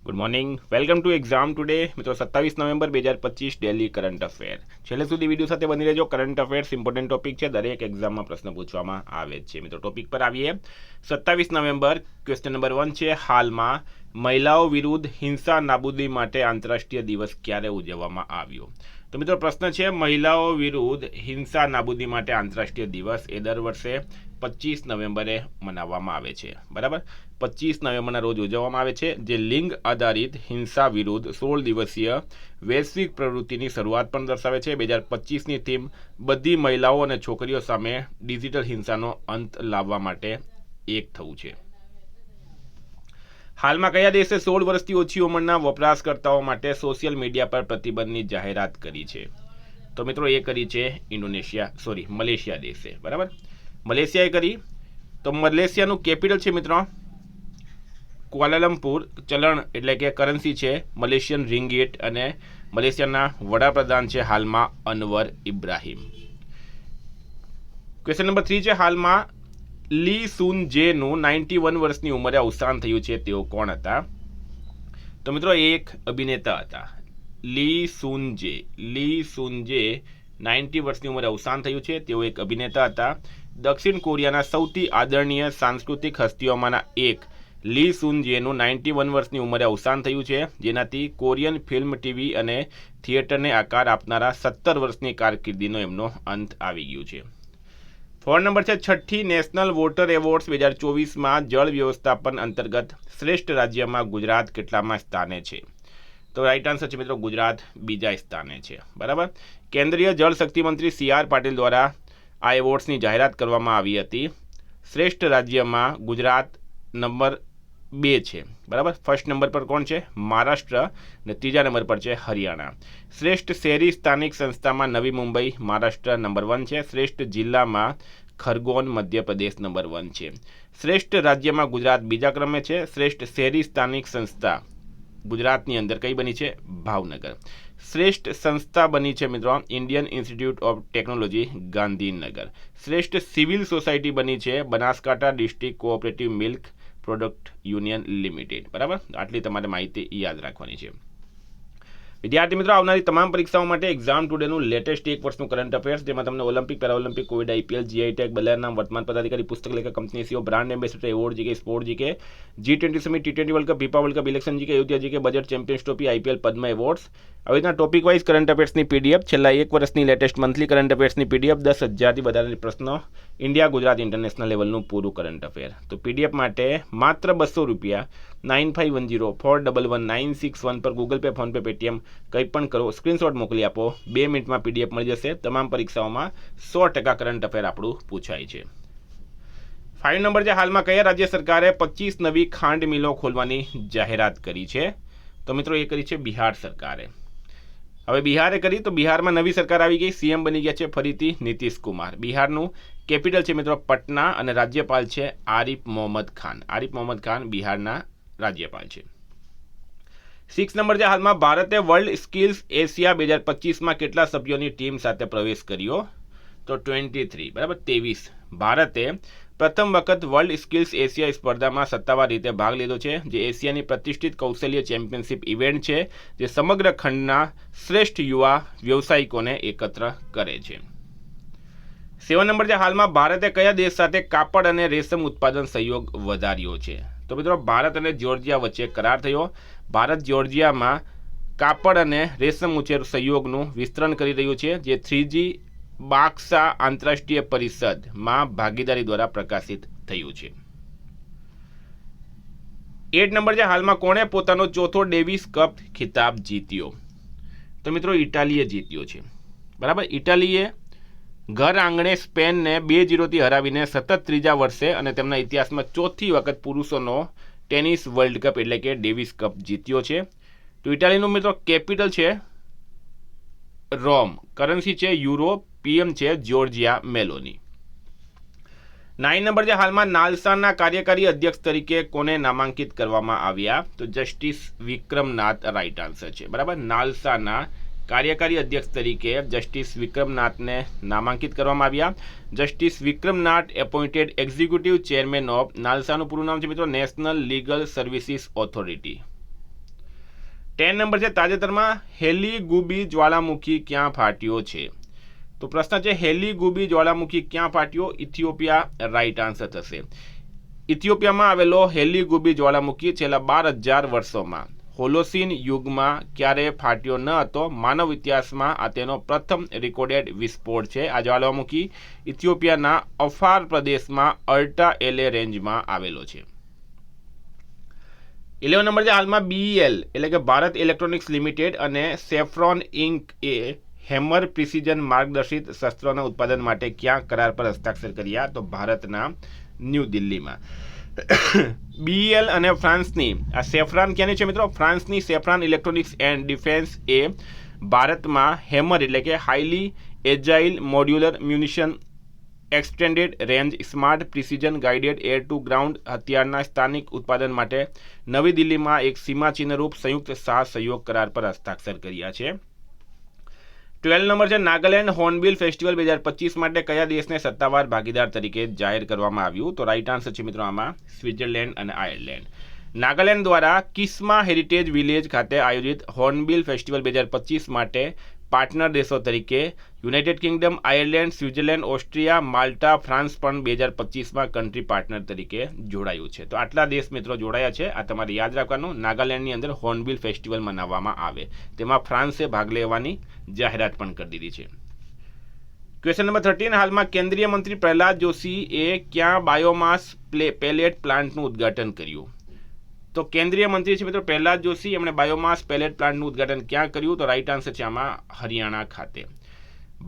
Good morning, welcome to exam today. મિત્રો 27 November 2025 daily current affair. છેલ્લે સુધી video સાથે બની રહેજો. કરંટ અફેર્સ ઇમ્પોર્ટન્ટ ટોપિક છે, દરેક એક્ઝામમાં પ્રશ્ન પૂછવામાં આવે છે. મિત્રો ટોપિક પર આવીએ. 27 નવેમ્બર ક્વેશ્ચન નંબર 1 છે, હાલમાં મહિલાઓ વિરુદ્ધ હિંસા નાબૂદી માટે આંતરરાષ્ટ્રીય દિવસ ક્યારે ઉજવવામાં આવ્યો? તો મિત્રો પ્રશ્ન છે, મહિલાઓ વિરુદ્ધ હિંસા નાબૂદી માટે આંતરરાષ્ટ્રીય દિવસ એ દર વર્ષે 25 નવેમ્બરે મનાવવામાં આવે છે. બરાબર, 25 નવેમ્બરના રોજ ઉજવવામાં આવે છે, જે લિંગ આધારિત હિંસા વિરુદ્ધ 16 દિવસીય વૈશ્વિક પ્રવૃત્તિની શરૂઆત પણ દર્શાવે છે. 2025ની થીમ બધી મહિલાઓ અને છોકરીઓ સામે ડિજિટલ હિંસાનો અંત લાવવા માટે એક થવું છે. હાલમાં કયા દેશે 16 વર્ષથી ઓછી ઉંમરના વપરાશકર્તાઓ માટે સોશિયલ મીડિયા પર પ્રતિબંધની જાહેરાત કરી છે? તો મિત્રો એ કરી છે મલેશિયા દેશે. બરાબર, મલેશિયાએ કરી. તો મલેશિયાનું કેપિટલ છે મિત્રો ક્વાલાલંપુર. ચલણ એટલે કે કરન્સી છે મલેશિયન રિંગિટ અને મલેશિયાના વડાપ્રધાન છે હાલમાં અનવર ઇબ્રાહિમ. ક્વેશ્ચન નંબર 3 છે, હાલમાં લી સુન જેનું 91 વર્ષની ઉંમરે અવસાન થયું છે, તેઓ કોણ હતા? તો મિત્રો એક અભિનેતા હતા, લી સુન જે 90 વર્ષની ઉંમરે અવસાન થયું છે. તેઓ એક અભિનેતા હતા. દક્ષિણ કોરિયાના સૌથી આદરણીય સાંસ્કૃતિક હસ્તીઓમાંના એક લી સુન જેનું 91 વર્ષની ઉંમરે અવસાન થયું છે, જેનાથી કોરિયન ફિલ્મ, ટીવી અને થિયેટરને આકાર આપનારા 17 વર્ષની કારકિર્દીનો એમનો અંત આવી ગયું છે. 4 નંબર છે, છઠ્ઠી નેશનલ વોટર એવોર્ડ્સ 2024માં જળ વ્યવસ્થાપન અંતર્ગત શ્રેષ્ઠ રાજ્યમાં ગુજરાત કેટલામાં સ્થાને છે? તો રાઈટ આન્સર છે મિત્રો ગુજરાત બીજા સ્થાને છે. બરાબર, કેન્દ્રીય જળ શક્તિ મંત્રી CR પાટીલ દ્વારા આ એવોર્ડ્સની જાહેરાત કરવામાં આવી હતી. શ્રેષ્ઠ રાજ્યમાં ગુજરાત નંબર 2 છે. બરાબર, ફર્સ્ટ નંબર પર કોણ છે? મહારાષ્ટ્ર, અને ત્રીજા નંબર પર છે હરિયાણા. શ્રેષ્ઠ શહેરી સ્થાનિક સંસ્થામાં નવી મુંબઈ મહારાષ્ટ્ર નંબર 1 છે. શ્રેષ્ઠ જિલ્લામાં ખરગોન મધ્યપ્રદેશ નંબર 1 છે. શ્રેષ્ઠ રાજ્યમાં ગુજરાત બીજા ક્રમે છે. શ્રેષ્ઠ શહેરી સ્થાનિક સંસ્થા ગુજરાતની અંદર કઈ બની છે? ભાવનગર. શ્રેષ્ઠ સંસ્થા બની છે મિત્રો Indian institute of technology Gandhinagar. શ્રેષ્ઠ સિવિલ સોસાયટી બની છે Banaskantha district cooperative milk product union limited. બરાબર, આટલી તમારે માહિતી યાદ રાખવાની છે. વિદ્યાર્થી મિત્રો, આવનારી તમામ પરીક્ષાઓ માટે એક્ઝામ ટુડેનું લેટેસ્ટ એક વર્ષનું કરંટ અફેર્સ, જેમાં તમને Olympic, Paralympic, Covid, IPL, GI tag, બલેરના વર્તમાન પદાધિકારી, પુસ્તક લેખક, company CEO, brand ambassador, award G K, sport G K, G20 summit, T20 world cup, FIFA world cup, election G K, Ayodhya G K, budget, champions trophy, IPL, Padma awards, આવી રીતના topic wise current અફેર્સની PDF, છેલ્લા એક વર્ષની લેટેસ્ટ મંથલી કરંટ અફેર્સની PDF, 10,000થી વધારે પ્રશ્નો, ઇન્ડિયા ગુજરાત ઇન્ટરનેશનલ લેવલનું પૂરું કરંટ અફેર. તો PDF માટે માત્ર 200 રૂપિયા 9510411961 પર ગૂગલ પે, ફોનપે, પેટીએમ કંઈ પણ કરો, સ્ક્રીનશોટ મોકલી આપો. 2 મિનિટમાં PDF મળી જશે. તમામ પરીક્ષાઓમાં 100% કરંટ અફેર આપણું પૂછાય છે. 5 નંબર છે, હાલમાં કયા રાજ્ય સરકારે 25 નવી ખાંડ મિલો ખોલવાની જાહેરાત કરી છે? તો મિત્રો એ કરી છે બિહાર સરકારે. હવે બિહારે કરી, તો બિહારમાં નવી સરકાર આવી ગઈ. CM બની ગયા છે ફરીથી નીતિશ કુમાર. બિહારનું કેપિટલ છે મિત્રો પટના અને રાજ્યપાલ છે આરિફ મોહમ્મદ ખાન. આરિફ મોહમ્મદ ખાન બિહારના રાજ્યપાલ છે. 6 નંબર છે, હાલમાં ભારતે વર્લ્ડ સ્કિલ્સ એશિયા 2025માં કેટલા સભ્યોની ટીમ સાથે પ્રવેશ કર્યો? તો 23. બરાબર, 23. ભારતે પ્રથમ વખત વર્લ્ડ સ્કિલ્સ એશિયા સ્પર્ધામાં સત્તાવાર રીતે ભાગ લીધો છે, જે એશિયાની પ્રતિષ્ઠિત કૌશલ્ય ચેમ્પિયનશિપ ઇવેન્ટ છે, જે સમગ્ર ખંડના શ્રેષ્ઠ યુવા વ્યવસાયિકોને એકત્ર કરે છે. 7 નંબર છે, હાલમાં ભારતે કયા દેશ સાથે કાપડ અને રેશમ ઉત્પાદન સહયોગ વધાર્યો છે? તો મિત્રો ભારત અને જ્યોર્જિયા વચ્ચે કરાર થયો. ભારત જ્યોર્જિયામાં કાપડ અને રેશમ ઉછેર સહયોગનું વિસ્તરણ કરી રહ્યું છે, જે 3G બાક્સા આંતરરાષ્ટ્રીય પરિષદમાં ભાગીદારી દ્વારા પ્રકાશિત થયું છે. 8 નંબર છે, હાલમાં કોણે પોતાનો ચોથો ડેવિસ કપ ખિતાબ જીત્યો? તો મિત્રો ઇટાલીએ જીત્યો છે. બરાબર, ઇટાલીએ ઘર આંગણે સ્પેનને 2-0થી હરાવીને સતત ત્રીજા વર્ષે અને તેમના ઇતિહાસમાં ચોથી વખત પુરુષોનો ટેનિસ વર્લ્ડ કપ એટલે કે ડેવિસ કપ જીત્યો છે. તો ઇટાલીનું મિત્રો કેપિટલ છે રોમ, કરન્સી છે યુરો, PM છે જ્યોર્જિયા મેલોની. 9 નંબર છે, હાલમાં નાલસાના કાર્યકારી અધ્યક્ષ તરીકે કોને નામાંકિત કરવામાં આવ્યા? તો જસ્ટિસ વિક્રમનાથ રાઈટ આન્સર છે. બરાબર, નાલસાના કાર્યકારી અધ્યક્ષ તરીકે જસ્ટિસ વિક્રમનાથને નામાંકિત કરવામાં આવ્યા. Justice Vikram Nath appointed executive chairman of નાલસાનું પૂરું નામ છે મિત્રો national legal services authority. 10 number છે તાજેતરમાં હેલીગુબી જ્વાળામુખી ક્યાં ફાટ્યો છે? તો પ્રશ્ન છે હેલીગુબી જ્વાળામુખી ક્યાં ફાટ્યો? ઇથિયોપિયા રાઈટ આન્સર થશે. ઇથિયોપિયામાં આવેલો હેલીગુબી જ્વાળામુખી છેલ્લા 12,000 વર્ષોમાં હોલોસીન યુગમાં ક્યારે ફાટ્યો ન હતો. માનવ ઇતિહાસમાં આ તેનો પ્રથમ રેકોર્ડેડ વિસ્ફોટ છે. આ જ્વાળામુખી ઇથિયોપિયાના અફાર પ્રદેશમાં અલ્ટા એલે રેન્જમાં આવેલો છે. 11 નંબર છે હાલમાં BEL એટલે કે ભારત ઇલેક્ટ્રોનિક્સ લિમિટેડ અને સેફ્રોન ઇન્ક એ હેમર પ્રિસિઝન માર્ગદર્શિત શસ્ત્રોના ઉત્પાદન માટે ક્યાં કરાર પર હસ્તાક્ષર કર્યા? તો ભારતના ન્યૂ દિલ્હીમાં. BEL અને ફ્રાન્સની આ સેફ્રાન ક્યાંની છે મિત્રો? ફ્રાન્સની સેફ્રાન ઇલેક્ટ્રોનિક્સ એન્ડ ડિફેન્સ એ ભારતમાં હેમર એટલે કે highly agile modular munition extended range smart precision guided air to ground હથિયારના સ્થાનિક ઉત્પાદન માટે નવી દિલ્હીમાં એક સીમાચિહ્નરૂપ સંયુક્ત સહયોગ કરાર પર હસ્તાક્ષર કર્યા છે. 12 નંબર છે નાગાલેન્ડ હોર્નબિલ ફેસ્ટિવલ 2025 માટે કયા દેશને સત્તાવાર ભાગીદાર તરીકે જાહેર કરવામાં આવ્યું? તો રાઈટ આન્સર છે મિત્રો આમાં સ્વિટ્ઝરલેન્ડ અને આયર્લેન્ડ. નાગાલેન્ડ દ્વારા કિસ્મા હેરિટેજ વિલેજ ખાતે આયોજિત હોર્નબિલ ફેસ્ટિવલ 2025 માટે પાર્ટનર દેશો તરીકે United Kingdom, Ireland, Switzerland, Austria, Malta, France પણ 2025માં કન્ટ્રી પાર્ટનર તરીકે જોડાયું છે. તો આટલા દેશ મિત્રો જોડાયા છે. આ તમારે યાદ રાખવાનું. નાગાલેન્ડની અંદર હોર્નબિલ ફેસ્ટિવલ મનાવવામાં આવે તેમાં ફ્રાન્સે ભાગ લેવાની જાહેરાત પણ કરી દીધી છે. ક્વેશ્ચન નંબર 13 હાલમાં કેન્દ્રીય મંત્રી પ્રહલાદ જોશીએ ક્યાં બાયોમાસ પેલેટ પ્લાન્ટનું ઉદ્ઘાટન કર્યું? તો કેન્દ્રીય મંત્રી છે મિત્રો પ્રહલાદ જોશી, એમણે બાયોમાસ પેલેટ પ્લાન્ટનું ઉદ્ઘાટન ક્યાં કર્યું? તો રાઈટ આન્સર છે આમાં હરિયાણા ખાતે.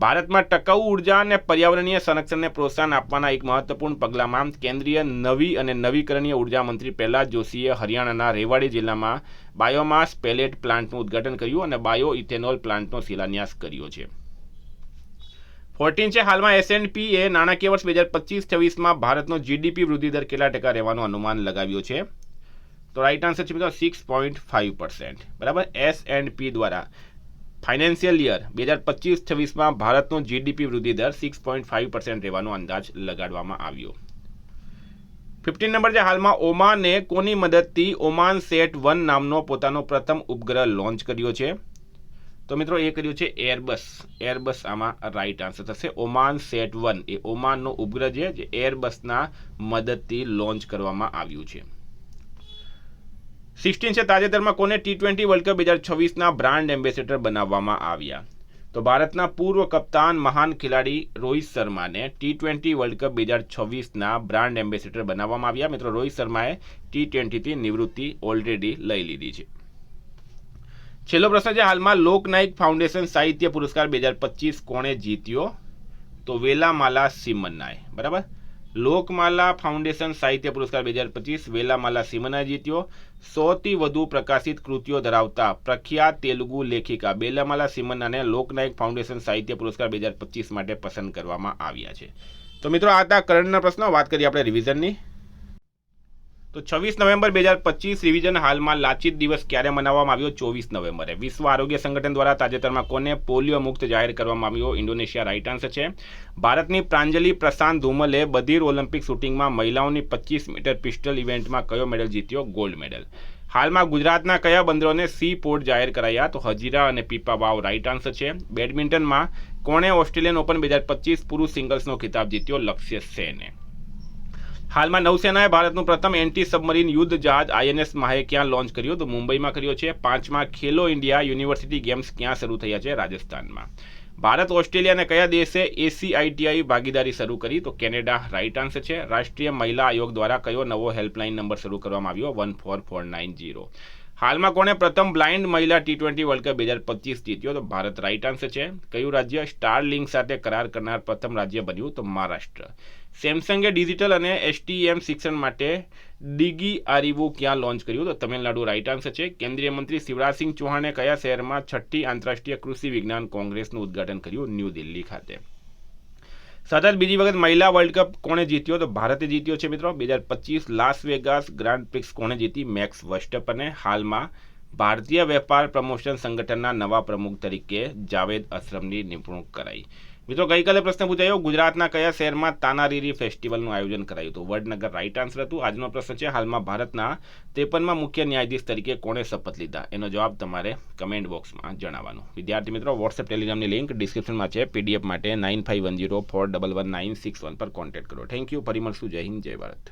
ભારતમાં ટકાઉ ઉર્જા અને પર્યાવરણીય સંરક્ષણને પ્રોત્સાહન આપવાના એક મહત્વપૂર્ણ પગલામાં કેન્દ્રીય નવી અને નવીકરણીય ઉર્જા મંત્રી પ્રહલાદ જોશીએ હરિયાણાના રેવાડી જિલ્લામાં બાયોમાસ પેલેટ પ્લાન્ટનું ઉદ્ઘાટન કર્યું અને બાયો ઇથેનોલ પ્લાન્ટનો શિલાન્યાસ કર્યો છે. 14 છે હાલમાં S&P એ નાણાકીય વર્ષ 2025-26માં ભારતનો GDP વૃદ્ધિ દર કેટલા ટકા રહેવાનું અનુમાન લગાવ્યું છે? તો રાઈટ આન્સર છે મિત્રો 6.5%. બરાબર. S&P દ્વારા ફાઇનાન્શિયલ યર 2025-26માં ભારતનો GDP વૃદ્ધિ દર 6.5% રહેવાનો અંદાજ લગાડવામાં આવ્યો. 15 નંબર છે હાલમાં ઓમાને કોની મદદથી ઓમાન સેટ 1 નામનો પોતાનો પ્રથમ ઉપગ્રહ લોન્ચ કર્યો છે? તો મિત્રો એ કર્યું છે એરબસ આમાં રાઈટ આન્સર થશે. ઓમાન સેટ 1 એ ઓમાનનો ઉપગ્રહ છે જે એરબસના મદદથી લોન્ચ કરવામાં આવ્યું છે. 16 છે તાજેતરમાં કોને T20 વર્લ્ડ કપ 2026ના બ્રાન્ડ એમ્બેસેડર બનાવવામાં આવ્યા? તો ભારતના પૂર્વ કપ્તાન મહાન ખેલાડી રોહિત શર્માને T20 વર્લ્ડ કપ 2026ના બ્રાન્ડ એમ્બેસેડર બનાવવામાં આવ્યા. મિત્રો રોહિત શર્માએ T20થી નિવૃત્તિ ઓલરેડી લઈ લીધી છે. છેલ્લો પ્રશ્ન છે હાલમાં લોકનાયક ફાઉન્ડેશન સાહિત્ય પુરસ્કાર 2025 કોણે જીત્યો? તો વેલામાલા સીમન્નાએ. બરાબર. લોકમાલા ફાઉન્ડેશન સાહિત્ય પુરસ્કાર 2025 વેલામાલા સીમન્નાએ જીત્યો. 100થી વધુ પ્રકાશિત કૃતિઓ ધરાવતા પ્રખ્યાત તેલુગુ લેખિકા વેલામાલા સીમન્નાને લોકનાયક ફાઉન્ડેશન સાહિત્ય પુરસ્કાર 2025 માટે પસંદ કરવામાં આવ્યા છે. તો મિત્રો આ હતા કરંટના પ્રશ્નો. વાત કરીએ આપણે રિવિઝનની. તો 26 નવેમ્બર 2025 રિવિઝન. હાલમાં લાચિત દિવસ ક્યારે મનાવવામાં આવ્યો? 24 નવેમ્બરે. વિશ્વ આરોગ્ય સંગઠન દ્વારા તાજેતરમાં કોને પોલિયો મુક્ત જાહેર કરવામાં આવ્યો? ઇન્ડોનેશિયા રાઈટ આન્સર છે. ભારતની પ્રાંજલિ પ્રશાંત ધુમલે બધીર ઓલિમ્પિક શૂટિંગમાં મહિલાઓની 25 મીટર પિસ્ટલ ઇવેન્ટમાં કયો મેડલ જીત્યો? Gold medal. હાલમાં ગુજરાતના કયા બંદરોને સી પોર્ટ જાહેર કરાયા? તો હજીરા અને પીપાવાવ રાઈટ આન્સર છે. બેડમિન્ટનમાં કોણે ઓસ્ટ્રેલિયન ઓપન 2025 પુરુષ સિંગલ્સનો ખિતાબ જીત્યો? લક્ષ્ય સેને. હાલમાં નૌસેનાએ ભારતનું પ્રથમ એન્ટી સબમરીન યુદ્ધ જહાજ INS માહે ક્યાં લોન્ચ કર્યું? તો મુંબઈમાં કર્યો છે. 5મા ખેલો ઇન્ડિયા યુનિવર્સિટી ગેમ્સ ક્યાં શરૂ થયા છે? રાજસ્થાનમાં. ભારત ઓસ્ટ્રેલિયા અને કયા દેશે ACITI ભાગીદારી શરૂ કરી? તો કેનેડા રાઈટ આન્સર છે. રાષ્ટ્રીય મહિલા આયોગ દ્વારા કયો નવો હેલ્પલાઇન નંબર શરૂ કરવામાં આવ્યો? 14490. હાલમાં કોણે પ્રથમ બ્લાઇન્ડ મહિલા T20 વર્લ્ડ કપ 2025 જીત્યો? તો ભારત રાઈટ આન્સર છે. કયું રાજ્ય સ્ટારલિંક સાથે કરાર કરનાર પ્રથમ રાજ્ય બન્યું? તો મહારાષ્ટ્ર. સેમસંગે ડિજિટલ અને STEM શિક્ષણ માટે ડિગી આરિવુ ક્યાં લોન્ચ કર્યું? તો તમિલનાડુ રાઈટ આન્સર છે. કેન્દ્રીય મંત્રી શિવરાજસિંહ ચૌહાણે કયા શહેરમાં 6ઠ્ઠી આંતરરાષ્ટ્રીય કૃષિ વિજ્ઞાન કોંગ્રેસનું ઉદ્ઘાટન કર્યું? ન્યૂ દિલ્હી ખાતે. સતત બીજી વખત મહિલા વર્લ્ડ કપ કોણે જીત્યો? તો ભારતે જીત્યો છે મિત્રો. 2025 લાસ વેગાસ ગ્રાન્ડ પ્રિક્સ કોણે જીતી? મેક્સ વર્સ્ટેપને. હાલમાં ભારતીય વેપાર પ્રમોશન સંગઠનના નવા પ્રમુખ તરીકે જાવેદ અસરમની નિમણૂક કરાઈ. મિત્રો ગઈકાલે પ્રશ્ન પૂછાયો ગુજરાતના કયા શહેરમાં તાનારીરી ફેસ્ટિવલનું આયોજન કરાયું હતું? વડનગર રાઈટ આન્સર હતું. આજનો પ્રશ્ન છે હાલમાં ભારતના 53માં મુખ્ય ન્યાયાધીશ તરીકે કોણે શપથ લીધા? એનો જવાબ તમારે કમેન્ટ બોક્સમાં જણાવવાનો. વિદ્યાર્થી મિત્રો વોટ્સએપ ટેલિગ્રામની લિંક ડિસ્ક્રિપ્શનમાં છે. પીડીએફ માટે 9510411961 પર કોન્ટેક્ટ કરો. Thank you. ફરી મળશું. જય હિન્દ, જય ભારત.